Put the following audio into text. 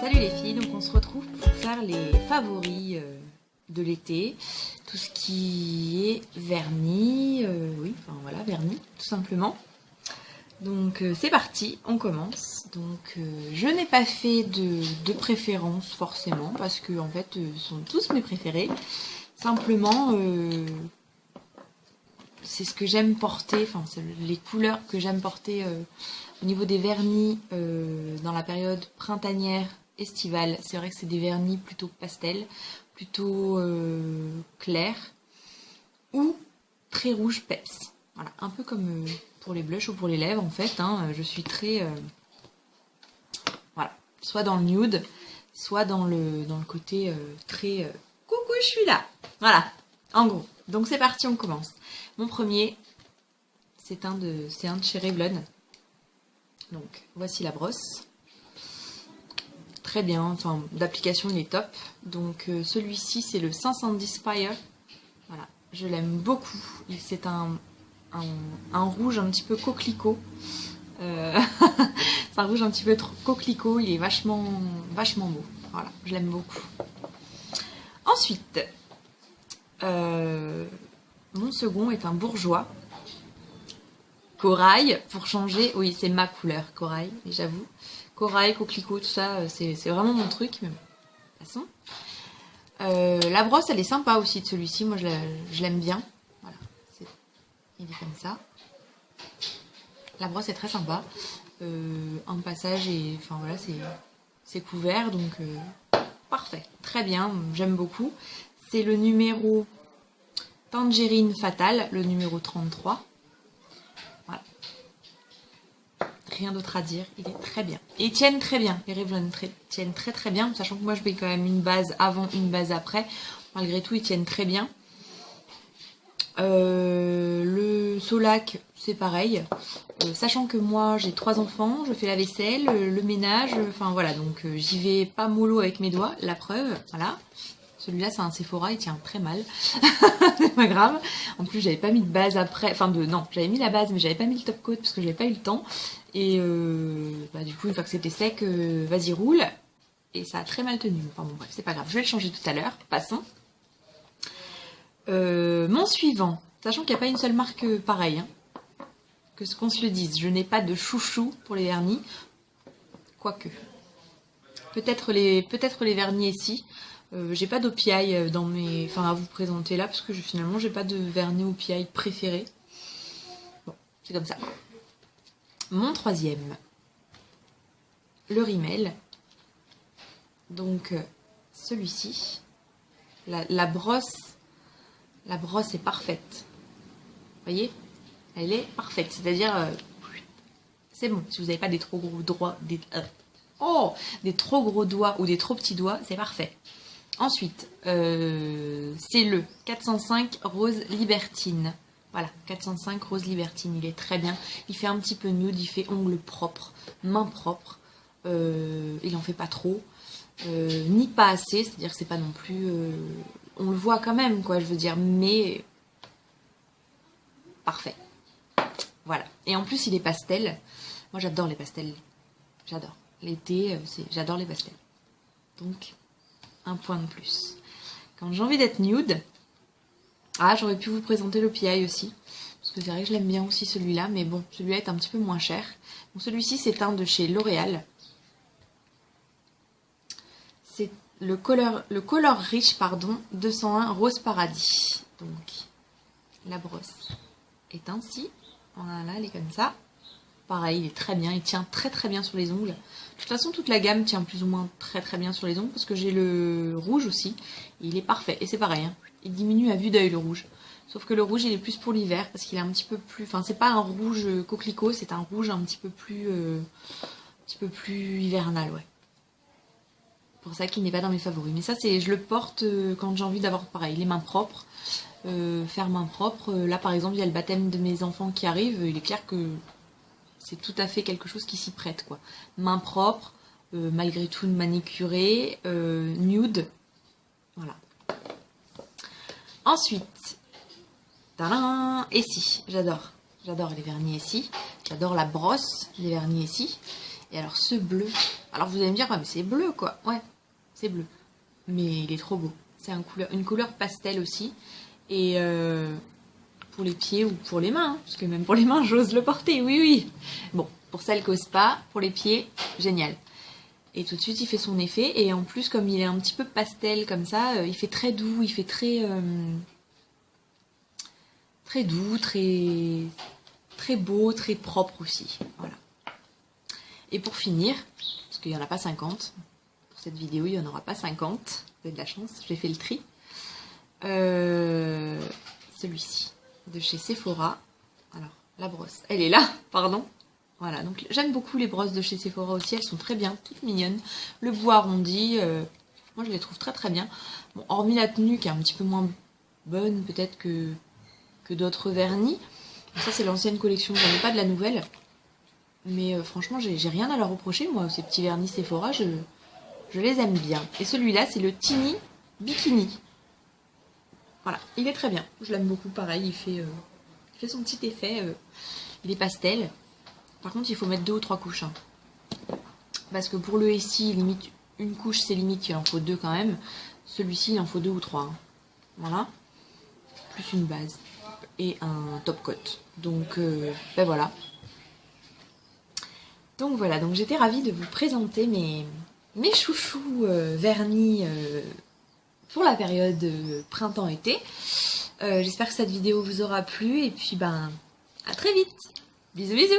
Salut les filles, donc on se retrouve pour faire les favoris de l'été, tout ce qui est vernis, oui, enfin voilà, vernis, tout simplement. Donc c'est parti, on commence. Donc je n'ai pas fait de préférence forcément, parce que en fait, ce sont tous mes préférés. Simplement, c'est ce que j'aime porter, enfin c'est les couleurs que j'aime porter au niveau des vernis dans la période printanière, estivale. C'est vrai que c'est des vernis plutôt pastel, plutôt clairs ou très rouge peps. Voilà, un peu comme pour les blushs ou pour les lèvres en fait. Hein, je suis très voilà, soit dans le nude, soit dans le côté très coucou, je suis là. Voilà, en gros. Donc c'est parti, on commence. Mon premier, c'est un de chez Revlon. Donc voici la brosse. Très bien, enfin d'application il est top. Donc celui-ci c'est le 510 Fire. Voilà, je l'aime beaucoup. C'est un rouge un petit peu coquelicot. C'est un rouge un petit peu trop coquelicot, il est vachement beau. Voilà, je l'aime beaucoup. Ensuite, mon second est un bourgeois. Corail, pour changer, oui c'est ma couleur, corail, j'avoue. Corail, coquelicot, tout ça, c'est vraiment mon truc. Mais bon, de toute façon. La brosse, elle est sympa aussi de celui-ci, moi je l'aime bien. Voilà, il est comme ça. La brosse est très sympa. Un passage et enfin voilà, c'est couvert, donc parfait, très bien, j'aime beaucoup. C'est le numéro Tangerine Fatal, le numéro 33. Voilà. Rien d'autre à dire, il est très bien. Et ils tiennent très bien, les Revlon tiennent très bien, sachant que moi je mets quand même une base avant, une base après. Malgré tout, ils tiennent très bien. Le Solac, c'est pareil. Sachant que moi j'ai 3 enfants, je fais la vaisselle, le ménage, enfin voilà, donc j'y vais pas mollo avec mes doigts, la preuve, voilà. Celui-là c'est un Sephora, il tient très mal. C'est pas grave. En plus j'avais pas mis de base après, enfin non, j'avais mis la base mais j'avais pas mis le top coat parce que j'avais pas eu le temps. Et du coup une fois que c'était sec, vas-y roule. Et ça a très mal tenu. Enfin bon bref, c'est pas grave, je vais le changer tout à l'heure, passons. Mon suivant, sachant qu'il n'y a pas une seule marque pareille, hein, que ce qu'on se le dise, je n'ai pas de chouchou pour les vernis, quoique. Peut-être les vernis ici. J'ai pas d'OPI dans mes, enfin à vous présenter là parce que finalement j'ai pas de vernis OPI préféré. Bon, c'est comme ça. Mon troisième, le Rimmel. Donc celui-ci, la brosse est parfaite. Vous voyez, elle est parfaite. C'est-à-dire, c'est bon. Si vous n'avez pas des trop gros doigts, des trop gros doigts ou des trop petits doigts, c'est parfait. Ensuite, c'est le 405 Rose Libertine. Voilà, 405 Rose Libertine, il est très bien. Il fait un petit peu nude, il fait ongles propres, mains propres. Il en fait pas trop, ni pas assez, c'est-à-dire que c'est pas non plus... on le voit quand même, quoi, je veux dire, mais... Parfait. Voilà. Et en plus, il est pastel. Moi, j'adore les pastels. J'adore. L'été, j'adore les pastels. Donc... un point de plus. Quand j'ai envie d'être nude, j'aurais pu vous présenter le PI aussi, parce que c'est vrai que je l'aime bien aussi celui-là, mais bon, celui-là est un petit peu moins cher. Donc celui-ci, c'est un de chez L'Oréal. C'est le Color Rich, pardon, 201 Rose Paradis. Donc, la brosse est ainsi. Voilà, elle est comme ça. Pareil, il est très bien, il tient très bien sur les ongles. De toute façon, toute la gamme tient plus ou moins très bien sur les ongles, parce que j'ai le rouge aussi, et il est parfait. Et c'est pareil, hein, il diminue à vue d'œil le rouge. Sauf que le rouge, il est plus pour l'hiver, parce qu'il est un petit peu plus... Enfin, c'est pas un rouge coquelicot, c'est un rouge un petit peu plus hivernal, ouais. Pour ça qu'il n'est pas dans mes favoris. Mais ça, je le porte quand j'ai envie d'avoir, pareil, les mains propres. Faire main propre. Là, par exemple, il y a le baptême de mes enfants qui arrive. Il est clair que... c'est tout à fait quelque chose qui s'y prête, quoi. Main propre, malgré tout manicurée, nude. Voilà. Ensuite, tadam, Essie, j'adore. J'adore les vernis Essie. J'adore la brosse des vernis Essie. Et alors ce bleu, Alors vous allez me dire, ouais, mais c'est bleu quoi. Ouais, c'est bleu. Mais il est trop beau. C'est une couleur pastel aussi. Et pour les pieds ou pour les mains, hein, parce que même pour les mains, j'ose le porter, oui, oui. Bon, pour celle qui n'ose pas, pour les pieds, génial. Et tout de suite, il fait son effet. Et en plus, comme il est un petit peu pastel comme ça, il fait très doux, il fait très doux, très beau, très propre aussi. Voilà. Et pour finir, parce qu'il n'y en a pas 50, pour cette vidéo, il n'y en aura pas 50, vous avez de la chance, j'ai fait le tri. Celui-ci, de chez Sephora. Alors, la brosse, elle est là, pardon. Voilà, donc j'aime beaucoup les brosses de chez Sephora aussi, elles sont très bien, toutes mignonnes. Le bout arrondi, moi je les trouve très très bien. Bon, hormis la tenue qui est un petit peu moins bonne peut-être que d'autres vernis. Donc ça c'est l'ancienne collection, j'en ai pas de la nouvelle. Mais franchement, j'ai rien à leur reprocher, moi, ces petits vernis Sephora, je les aime bien. Et celui-là, c'est le Tiny Bikini. Voilà, il est très bien. Je l'aime beaucoup, pareil, il fait son petit effet. Il est pastel. Par contre, il faut mettre 2 ou 3 couches. Hein. Parce que pour le SI, limite, une couche, c'est limite, il en faut 2 quand même. Celui-ci, il en faut 2 ou 3. Hein. Voilà. Plus une base. Et un top coat. Donc, ben voilà. Donc voilà, donc j'étais ravie de vous présenter mes chouchous vernis pour la période printemps-été. J'espère que cette vidéo vous aura plu et puis ben à très vite. Bisous bisous.